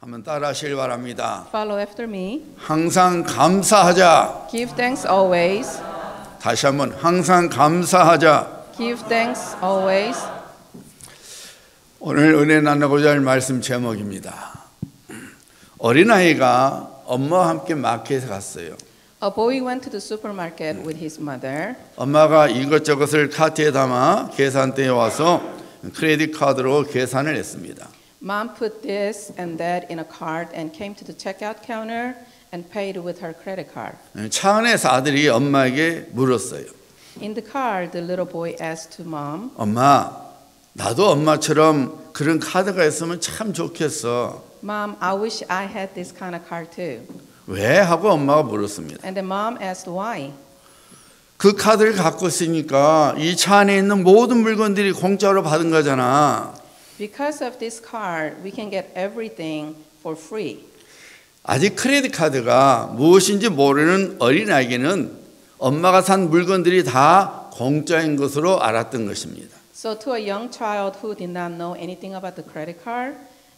한번 따라하시길 바랍니다. Follow after me. 항상 감사하자. Give thanks always. 다시 한번 항상 감사하자. Give thanks always. 오늘 은혜 나누고자 할 말씀 제목입니다. 어린아이가 엄마와 함께 마켓에 갔어요. A boy went to the supermarket with his mother. 엄마가 이것저것을 카트에 담아 계산대에 와서 크레딧 카드로 계산을 했습니다. Mom put this and that in a cart and came to the checkout counter and paid with her credit card. 차 안에서 아들이 엄마에게 물었어요. In the car, the little boy asked to mom, 엄마, 나도 엄마처럼 그런 카드가 있으면 참 좋겠어. Mom, I wish I had this kind of card too. 왜? 하고 엄마가 물었습니다. And the mom asked why. 그 카드를 갖고 있으니까 이 차 안에 있는 모든 물건들이 공짜로 받은 거잖아. Because of this card, we can get everything for free. 아직 크레딧 카드가 무엇인지 모르는 어린아이에게는 엄마가 산 물건들이 다 공짜인 것으로 알았던 것입니다. So to a young child who did not know anything about the credit card,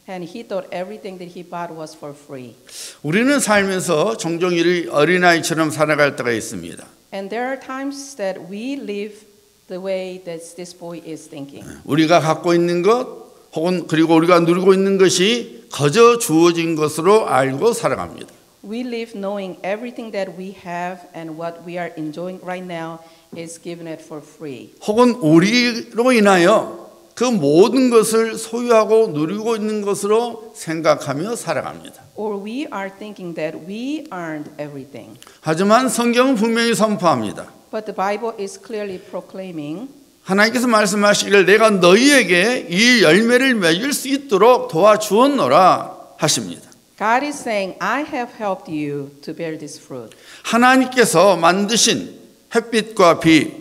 and he thought everything that he bought was for free. 우리는 살면서 종종 이 어린아이처럼 살아갈 때가 있습니다. And there are times that we live the way that this boy is thinking. 우리가 갖고 있는 것 혹은 그리고 우리가 누리고 있는 것이 거저 주어진 것으로 알고 살아갑니다. We live knowing everything that we have and what we are enjoying right now is given it for free. 혹은 우리로 인하여 그 모든 것을 소유하고 누리고 있는 것으로 생각하며 살아갑니다. Or we are thinking that we earned everything. 하지만 성경은 분명히 선포합니다. But the Bible is clearly proclaiming 하나님께서 말씀하시기를 내가 너희에게 이 열매를 맺을 수 있도록 도와주었노라 하십니다. God is saying, I have helped you to bear this fruit. 하나님께서 만드신 햇빛과 비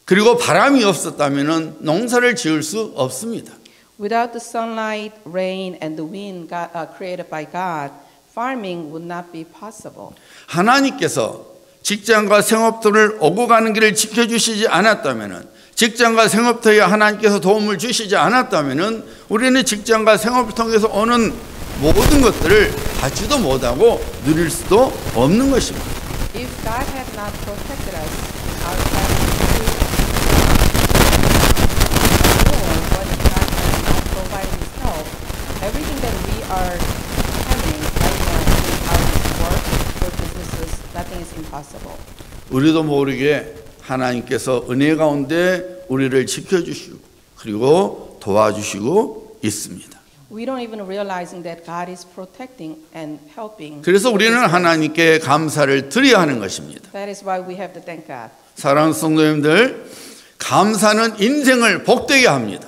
그리고 바람이 없었다면 농사를 지을 수 없습니다. Without the sunlight, rain, and the wind created by God, farming would not be possible. 하나님께서 직장과 생업터를 오고 가는 길을 지켜주시지 않았다면 직장과 생업터에 하나님께서 도움을 주시지 않았다면 우리는 직장과 생업을 통해서 오는 모든 것들을 받지도 못하고 누릴 수도 없는 것입니다. If God had not protected us, our family or what God has not provided His help, everything that we are having right now in our work or businesses, nothing is impossible. 우리도 모르게 하나님께서 은혜 가운데 우리를 지켜주시고 그리고 도와주시고 있습니다. We don't even realizing that God is protecting and helping. 그래서 우리는 하나님께 감사를 드려야 하는 것입니다. That is why we have to thank God. 사랑하는 성도님들, 감사는 인생을 복되게 합니다.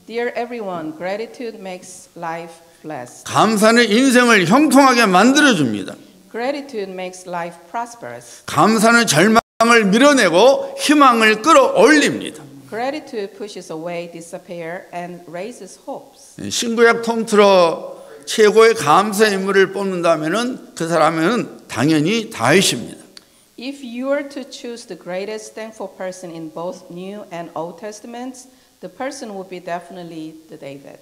Dear everyone, gratitude makes life blessed. 감사는 인생을 형통하게 만들어줍니다. Gratitude makes life prosperous. 감사는 절망을 밀어내고 희망을 끌어올립니다. Gratitude pushes away despair and raises hopes. 신구약 통틀어 최고의 감사의 인물을 뽑는다면 그 사람은 당연히 다윗입니다. If you were to choose the greatest thankful person in both New and Old Testaments, the person would be definitely the David.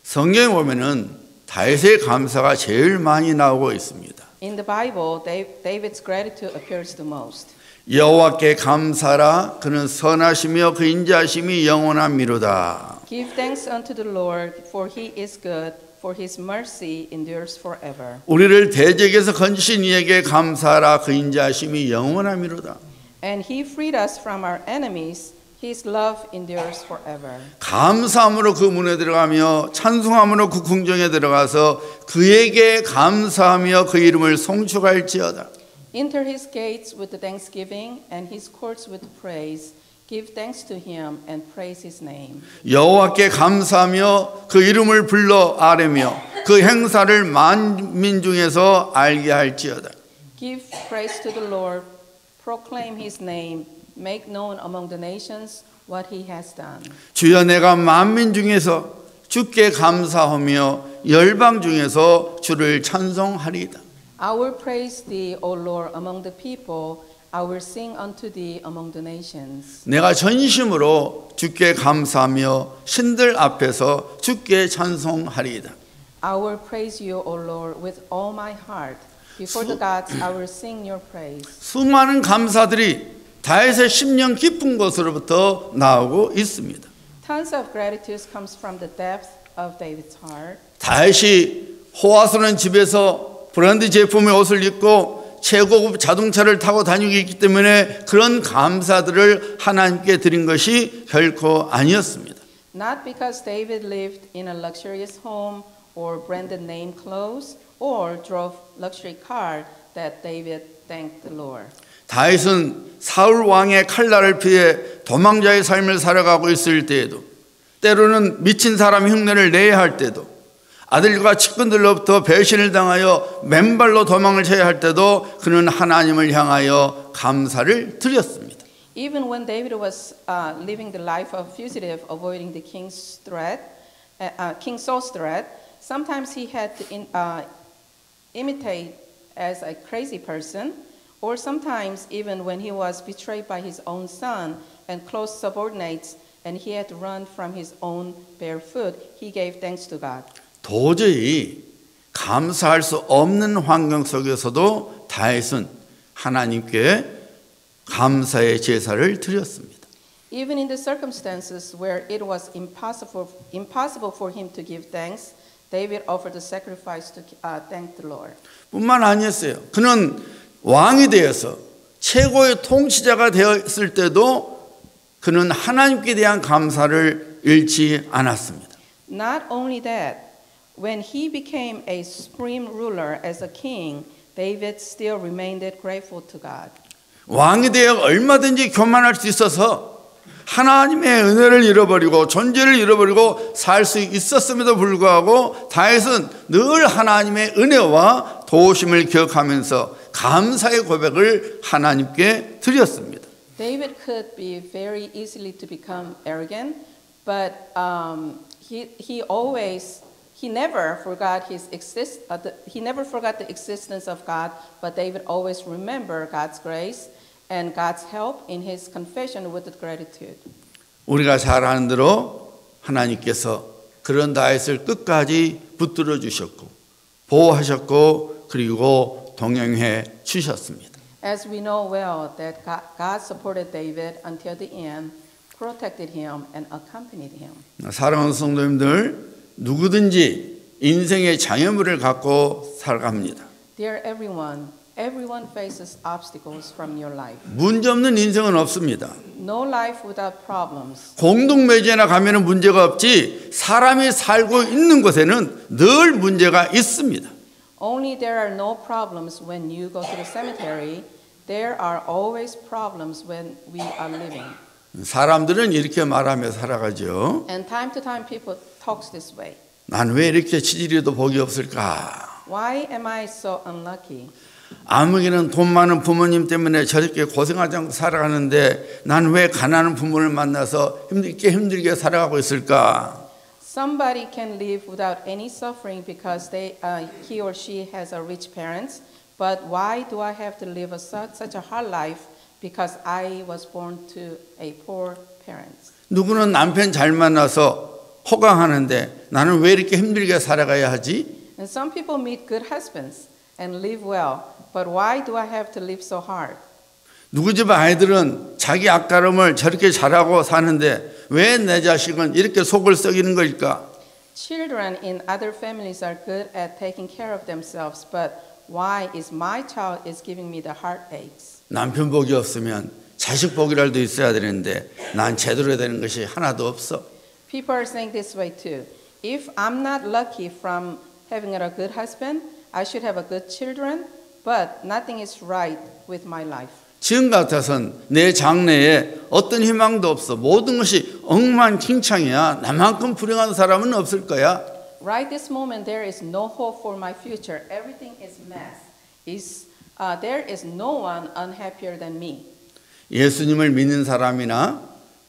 성경에 보면은 다윗의 감사가 제일 많이 나오고 있습니다. In the Bible, David's gratitude appears the most. 여호와께 감사라 그는 선하시며 그 인자하심이 영원함이로다. Give thanks unto the Lord, for he is good, for his mercy endures forever. 우리를 대적에서 건지신 이에게 감사하라 그 인자하심이 영원함이로다. And he freed us from our enemies, his love endures forever. 감사함으로 그 문에 들어가며 찬송함으로 그 궁정에 들어가서 그에게 감사하며 그 이름을 송축할지어다. Enter his gates with thanksgiving and his courts with praise. Give thanks to him and praise his name. 여호와께 감사하며 그 이름을 불러 아뢰며 그 행사를 만민 중에서 알게 할지어다. Give praise to the Lord, proclaim his name, make known among the nations what he has done. 주여 내가 만민 중에서 주께 감사하며 열방 중에서 주를 찬송하리이다. I will praise thee, O Lord, among the people. I will sing unto thee among the nations. 내가 전심으로 주께 감사하며 신들 앞에서 주께 찬송하리이다. I will praise you, O Lord, with all my heart. Before the gods, I will sing your praise. 수많은 감사들이 다윗의 심령 깊은 곳으로부터 나오고 있습니다. Tons of gratitude comes from the depth of David's heart. 다윗이 호화스러운 집에서 브랜드 제품의 옷을 입고 최고급 자동차를 타고 다니고 있기 때문에 그런 감사들을 하나님께 드린 것이 결코 아니었습니다. Not because David lived in a luxurious home or branded name clothes or drove luxury car that David thanked the Lord. 다윗은 사울 왕의 칼날을 피해 도망자의 삶을 살아가고 있을 때에도 때로는 미친 사람 흉내를 내야 할 때도 아들과 측근들로부터 배신을 당하여 맨발로 도망을 쳐야 할 때도 그는 하나님을 향하여 감사를 드렸습니다. Even when David was living the life of fugitive, avoiding the king's threat, King Saul's threat, sometimes he had to imitate as a crazy person, or sometimes even when he was betrayed by his own son and close subordinates, and he had to run from his own bare foot, he gave thanks to God. 도저히 감사할 수 없는 환경 속에서도 다윗은 하나님께 감사의 제사를 드렸습니다. Even in the circumstances where it was impossible for him to give thanks, David offered the sacrifice to thank the Lord. 뿐만 아니었어요. 그는 왕이 되어서 최고의 통치자가 되었을 때도 그는 하나님께 대한 감사를 잃지 않았습니다. Not only that, when he became a supreme ruler as a king, David still remained grateful to God. 왕이 되어 얼마든지 교만할 수 있어서 하나님의 은혜를 잃어버리고 존재를 잃어버리고 살 수 있었음에도 불구하고 다윗은 늘 하나님의 은혜와 도우심을 기억하면서 감사의 고백을 하나님께 드렸습니다. David could be very easily to become arrogant, but he never forgot the existence of God. But David always remembered God's grace and God's help in his confession with gratitude. 우리가 잘 아는 대로 하나님께서 그런 다윗을 끝까지 붙들어 주셨고 보호하셨고 그리고 동행해 주셨습니다. As we know well that God supported David until the end, protected him and accompanied him. 사랑하는 성도님들, 누구든지 인생의 장애물을 갖고 살아갑니다. Dear everyone faces obstacles from your life. 문제 없는 인생은 없습니다. No life without problems. 공동묘지에나 가면은 문제가 없지 사람이 살고 있는 곳에는 늘 문제가 있습니다. Only there are no problems when you go to the cemetery. There are always problems when we are living. 사람들은 이렇게 말하며 살아가죠. And time to time people talk this way. 난 왜 이렇게 치질이도 복이 없을까? Why am I so unlucky? 아무개는 돈 많은 부모님 때문에 저렇게 고생하지 않고 살아가는데 난 왜 가난한 부모를 만나서 힘들게 살아가고 있을까? Somebody can live without any suffering because he or she has a rich parents, but why do I have to live such a hard life because I was born to a poor parents? 누구는 남편 잘 만나서 호강하는데 나는 왜 이렇게 힘들게 살아가야 하지? And some people meet good husbands and live well, but why do I have to live so hard? 누구 집 아이들은 자기 앞가름을 저렇게 잘하고 사는데 왜 내 자식은 이렇게 속을 썩이는 걸까? Children in other families are good at taking care of themselves, but why is my child is giving me the heartaches? 남편 복이 없으면 자식 복이라도 있어야 되는데 난 제대로 되는 것이 하나도 없어. People are saying this way too. If I'm not lucky from having a good husband, I should have a good children, but nothing is right with my life. 지금 같아선 내 장래에 어떤 희망도 없어. 모든 것이 엉망진창이야. 나만큼 불행한 사람은 없을 거야. Right this moment, there is no hope for my future. Everything is mess. There is no one unhappier than me. 예수님을 믿는 사람이나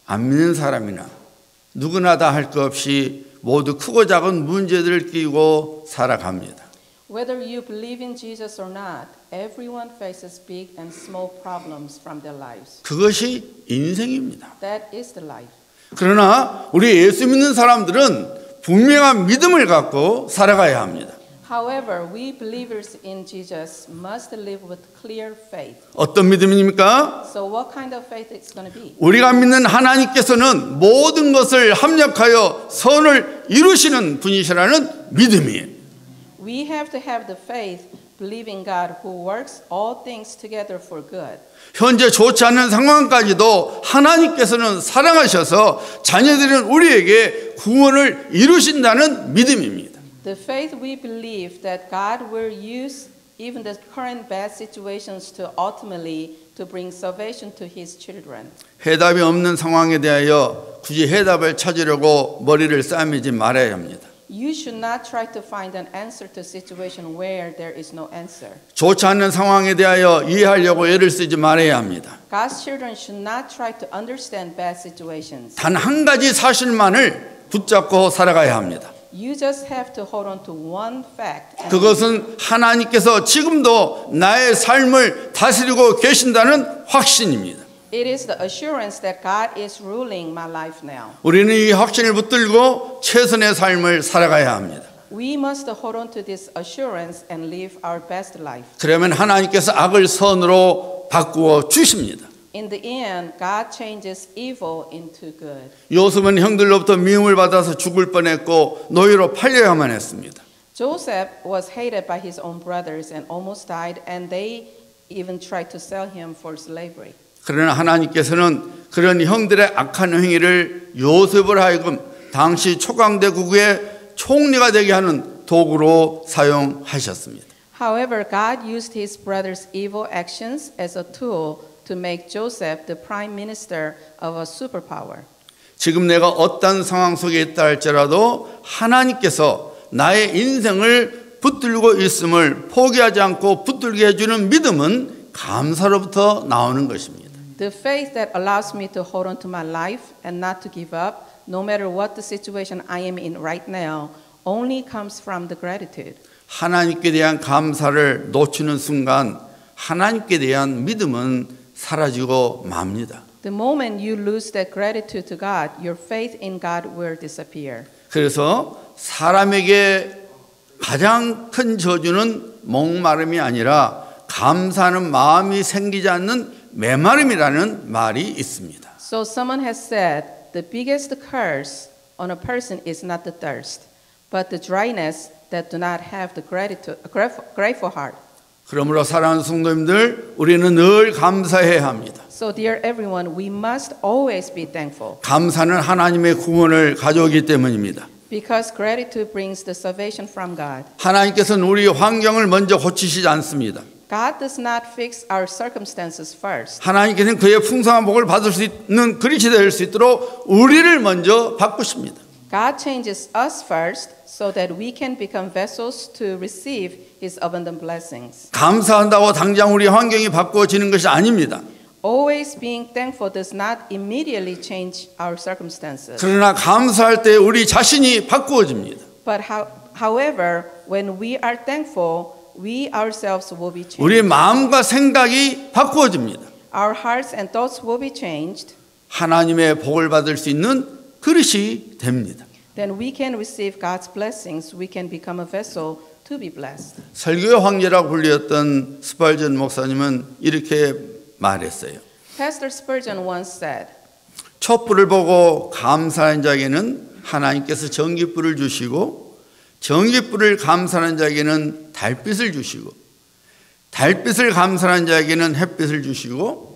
안 믿는 사람이나 누구나 다 할 것 없이 모두 크고 작은 문제들을 끼고 살아갑니다. Whether you believe in Jesus or not, everyone faces big and small problems from their lives. 그것이 인생입니다. That is the life. 그러나 우리 예수 믿는 사람들은 분명한 믿음을 갖고 살아가야 합니다. However, we believers in Jesus must live with clear faith. 어떤 믿음입니까? So what kind of faith is going to be? 우리가 믿는 하나님께서는 모든 것을 합력하여 선을 이루시는 분이시라는 믿음이에요. We have to have the faith believing God who works all things together for good. 현재 좋지 않은 상황까지도 하나님께서는 사랑하셔서 자녀들은 우리에게 구원을 이루신다는 믿음입니다. The faith we believe that God will use even the current bad situations to ultimately to bring salvation to His children. 해답이 없는 상황에 대하여 굳이 해답을 찾으려고 머리를 싸매지 말아야 합니다. You should not try to find an answer to a situation where there is no answer. 좋지 않는 상황에 대하여 이해하려고 애를 쓰지 말아야 합니다. God's children should not try to understand bad situations. 단 한 가지 사실만을 붙잡고 살아가야 합니다. You just have to hold on to one fact. and 그것은 하나님께서 지금도 나의 삶을 다스리고 계신다는 확신입니다. It is the assurance that God is ruling my life now. 우리는 이 확신을 붙들고 최선의 삶을 살아가야 합니다. We must hold on to this assurance and live our best life. 그러면 하나님께서 악을 선으로 바꾸어 주십니다. In the end, God changes evil into good. 요셉은 형들로부터 미움을 받아서 죽을 뻔했고 노예로 팔려야만 했습니다. Joseph was hated by his own brothers and almost died, and they even tried to sell him for slavery. 그러나 하나님께서는 그런 형들의 악한 행위를 요셉을 하여금 당시 초강대국의 총리가 되게 하는 도구로 사용하셨습니다. However, God used his brothers' evil actions as a tool to make Joseph the prime minister of a superpower. 지금 내가 어떤 상황 속에 있다 할지라도 하나님께서 나의 인생을 붙들고 있음을 포기하지 않고 붙들게 해주는 믿음은 감사로부터 나오는 것입니다. The faith that allows me to hold on to my life and not to give up, no matter what the situation I am in right now, only comes from the gratitude. 하나님께 대한 감사를 놓치는 순간 하나님께 대한 믿음은 사라지고 맙니다. The moment you lose that gratitude to God, your faith in God will disappear. 그래서 사람에게 가장 큰 저주는 목마름이 아니라 감사하는 마음이 생기지 않는 메마름이라는 말이 있습니다. So someone has said, the biggest curse on a person is not the thirst, but the dryness that do not have the grateful heart. 그러므로 사랑하는 성도님들, 우리는 늘 감사해야 합니다. So dear everyone, we must always be thankful. 감사는 하나님의 구원을 가져오기 때문입니다. Because gratitude brings the salvation from God. 하나님께서는 우리 환경을 먼저 고치시지 않습니다. God does not fix our circumstances first. 하나님께서는 그의 풍성한 복을 받을 수 있는 그릇이 될 수 있도록 우리를 먼저 바꾸십니다. God changes us first so that we can become vessels to receive His abundant blessings. 감사한다고 당장 우리 환경이 바꾸어지는 것이 아닙니다. Always being thankful does not immediately change our circumstances. 그러나 감사할 때 우리 자신이 바꾸어집니다. But however, when we are thankful, we ourselves will be changed. 우리의 마음과 생각이 바꾸어집니다. Our hearts and thoughts will be changed. 하나님의 복을 받을 수 있는 그릇이 됩니다. Then we can receive God's blessings. We can become a vessel to be blessed. 설교의 황제라고 불렸던 스펄전 목사님은 이렇게 말했어요. Pastor Spurgeon once said, 촛불을 보고 감사하는 자에게는 하나님께서 전깃불을 주시고 전깃불을 감사하는 자에게는 달빛을 주시고 달빛을 감사하는 자에게는 햇빛을 주시고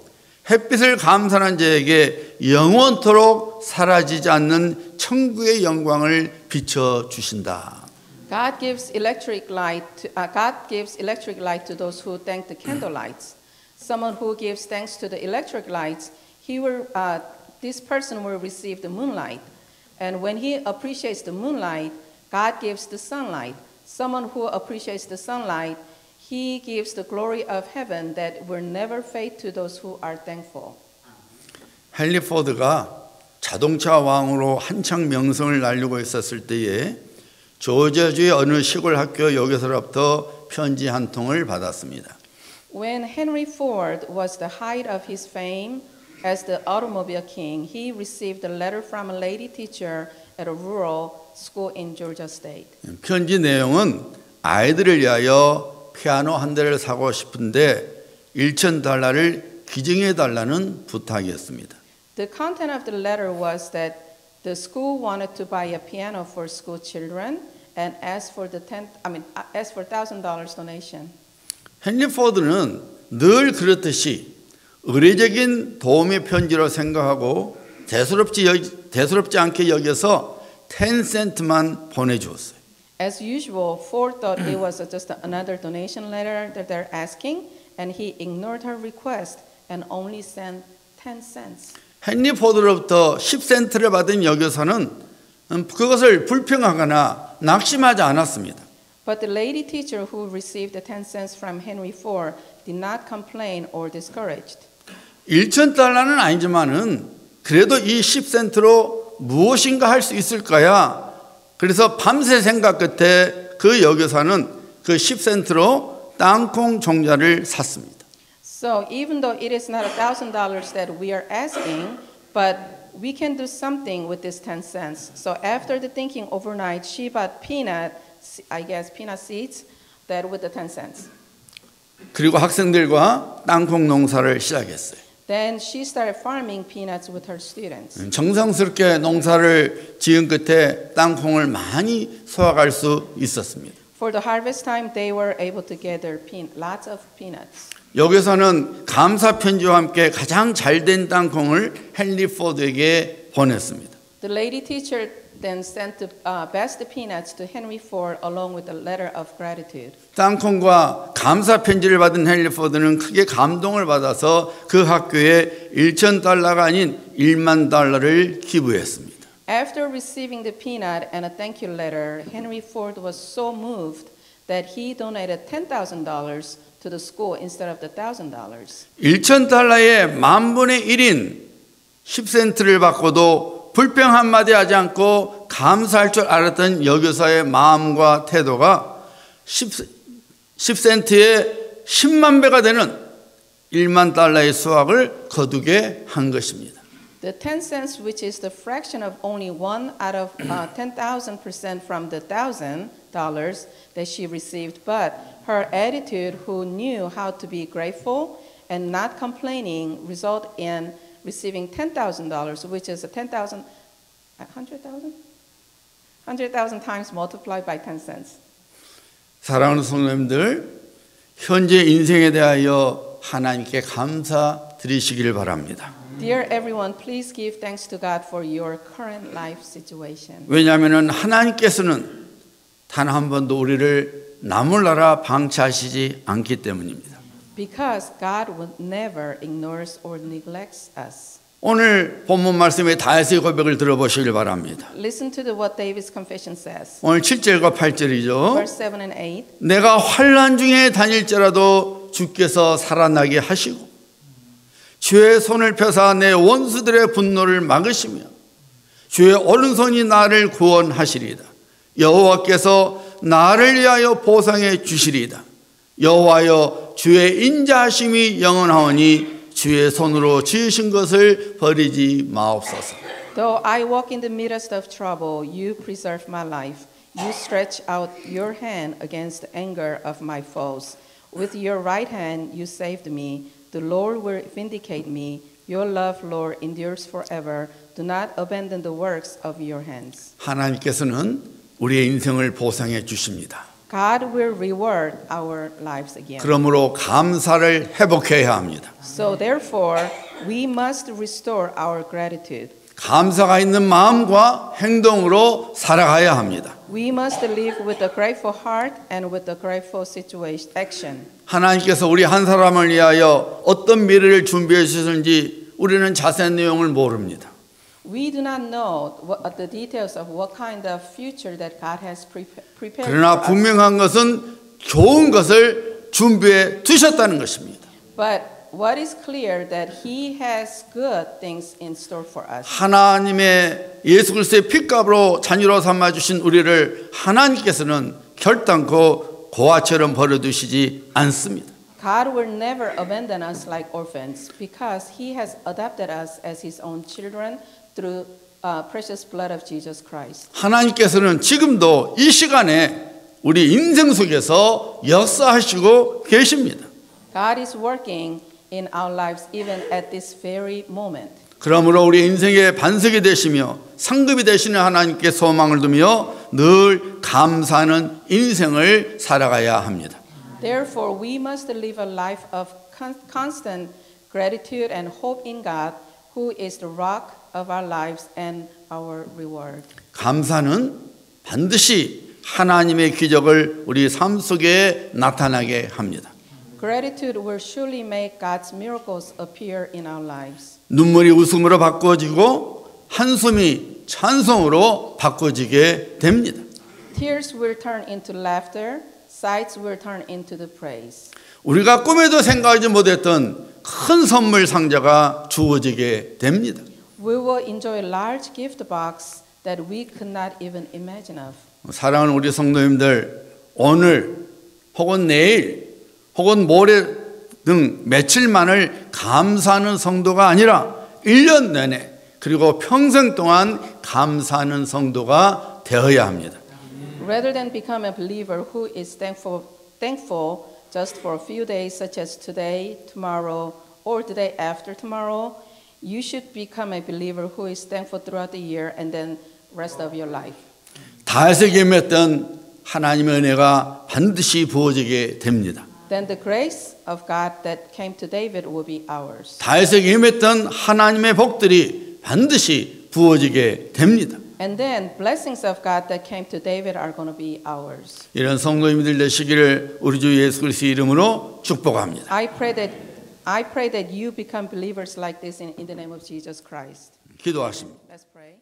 햇빛을 감사하는 자에게 영원토록 사라지지 않는 천국의 영광을 비춰 주신다. God gives electric light to those who thank the candle lights. Someone who gives thanks to the electric lights, this person will receive the moonlight. And when he appreciates the moonlight, God gives the sunlight. Someone who appreciates the sunlight, He gives the glory of heaven that will never fade to those who are thankful. 헨리 포드가 자동차 왕으로 한창 명성을 날리고 있었을 때에 조지아주의 어느 시골 학교 여교사로부터 편지 한 통을 받았습니다. When Henry Ford was the height of his fame, As the automobile king, he received a letter from a lady teacher at a rural school in Georgia State. 편지 내용은 아이들을 위하여 피아노 한 대를 사고 싶은데 $1,000를 기증해 달라는 부탁이었습니다. The content of the letter was that the school wanted to buy a piano for school children and asked for $1,000 donation. 헨리 포드는 늘 그렇듯이 의례적인 도움의 편지로 생각하고 대수롭지 않게 여겨서 10센트만 보내주었어요. As usual, Ford thought it was just another donation letter that they're asking, and he ignored her request and only sent 10 cents. 헨리 포드로부터 10센트를 받은 여교사는 그것을 불평하거나 낙심하지 않았습니다. But the lady teacher who received the 10 cents from Henry Ford did not complain or discouraged. $1,000는 아니지만은 그래도 이 10센트로 무엇인가 할 수 있을까야. 그래서 밤새 생각 끝에 그 여교사는 그 10센트로 땅콩 종자를 샀습니다. So even though it is not $1,000 that we are asking, but we can do something with this 10 cents. So after the thinking overnight, she bought peanut seeds that with the 10 cents. 그리고 학생들과 땅콩 농사를 시작했어요. Then she started farming peanuts with her students. 정성스럽게 농사를 지은 끝에 땅콩을 많이 수확할 수 있었습니다. For the harvest time, they were able to gather lots of peanuts. 여기서는 감사 편지와 함께 가장 잘된 땅콩을 헨리 포드에게 보냈습니다. The lady teacher then sent the best peanuts to Henry Ford along with a letter of gratitude. 땅콩과 감사 편지를 받은 헨리 포드는 크게 감동을 받아서 그 학교에 $1,000가 아닌 $10,000,000를 기부했습니다. After receiving the peanut and a thank you letter, Henry Ford was so moved that he donated $10,000 to the school instead of the $1,000. $1,000의 10,000분의 1인 10센트를 받고도 불평 한마디 하지 않고 감사할 줄 알았던 여교사의 마음과 태도가 10센트의 10만 배가 되는 $10,000,000의 수확을 거두게 한 것입니다. The 10 cents, which is the fraction of only 1 out of 10,000% from the $1,000 that she received, but her attitude, who knew how to be grateful and not complaining, result in receiving $10,000, which is 100,000 times multiplied by 10 cents. 사랑하는 성도님들, 현재 인생에 대하여 하나님께 감사드리시기를 바랍니다. Dear everyone, please give thanks to God for your current life situation. 왜냐하면 하나님께서는 단 한 번도 우리를 나몰라라 방치하시지 않기 때문입니다. Because God will never ignores or neglects us. 오늘 본문 말씀의 다윗의 고백을 들어보시길 바랍니다. Listen to what David's confession says. 오늘 7절과 8절이죠. Verse 7 and 8. 내가 환난 중에 다닐지라도 주께서 살아나게 하시고 주의 손을 펴사 내 원수들의 분노를 막으시며 주의 오른손이 나를 구원하시리이다. 여호와께서 나를 위하여 보상해 주시리이다. 여호와여 주의 인자하심이 영원하오니 주의 손으로 지으신 것을 버리지 마옵소서. Though I walk in the midst of trouble, you preserve my life. You stretch out your hand against the anger of my foes. With your right hand you saved me. The Lord will vindicate me. Your love, Lord, endures forever. Do not abandon the works of your hands. 하나님께서는 우리의 인생을 보상해 주십니다. God will reward our lives again. 그러므로 감사를 회복해야 합니다. So therefore, we must restore our gratitude. 감사가 있는 마음과 행동으로 살아가야 합니다. We must live with a grateful heart and with a grateful action. 하나님께서 우리 한 사람을 위하여 어떤 미래를 준비해 주셨는지 우리는 자세한 내용을 모릅니다. We do not know the details of what kind of future that God has prepared 그러나 for us. 분명한 것은 좋은 것을 준비해 두셨다는 것입니다. But what is clear that He has good things in store for us. 하나님의 예수 그리스도의 핏값으로 자녀로 삼아 주신 우리를 하나님께서는 결단코 고아처럼 버려두시지 않습니다. God will never abandon us like orphans because He has adopted us as His own children through precious blood of Jesus Christ. 하나님께서는 지금도 이 시간에 우리 인생 속에서 역사하시고 계십니다. God is working in our lives even at this very moment. 그러므로 우리 인생의 반석이 되시며 상급이 되시는 하나님께 소망을 두며 늘 감사하는 인생을 살아가야 합니다. Therefore, we must live a life of constant gratitude and hope in God, who is the rock of our lives and our reward. 감사는 반드시 하나님의 기적을 우리 삶 속에 나타나게 합니다. Gratitude will surely make God's miracles appear in our lives. 눈물이 웃음으로 바꿔지고 한숨이 찬송으로 바꿔지게 됩니다. Tears will turn into laughter, sighs will turn into the praise. 우리가 꿈에도 생각하지 못했던 큰 선물 상자가 주어지게 됩니다. We will enjoy a large gift box that we could not even imagine of. 사랑하는 우리 성도님들, 오늘 혹은 내일 혹은 모레 등 며칠만을 감사하는 성도가 아니라 1년 내내 그리고 평생 동안 감사하는 성도가 되어야 합니다. Rather than become a believer who is thankful just for a few days, such as today, tomorrow, or the day after tomorrow, you should become a believer who is thankful throughout the year and then rest of your life. 다윗에게 임했던 하나님의 은혜가 반드시 부어지게 됩니다. Then the grace of God that came to David will be ours. 다윗에게 임했던 하나님의 복들이 반드시 부어지게 됩니다. And then blessings of God that came to David are going to be ours. 이런 성도님들 되시기를 우리 주 예수 그리스도의 이름으로 축복합니다. I pray that you become believers like this in the name of Jesus Christ. 기도하십니다. Let's pray.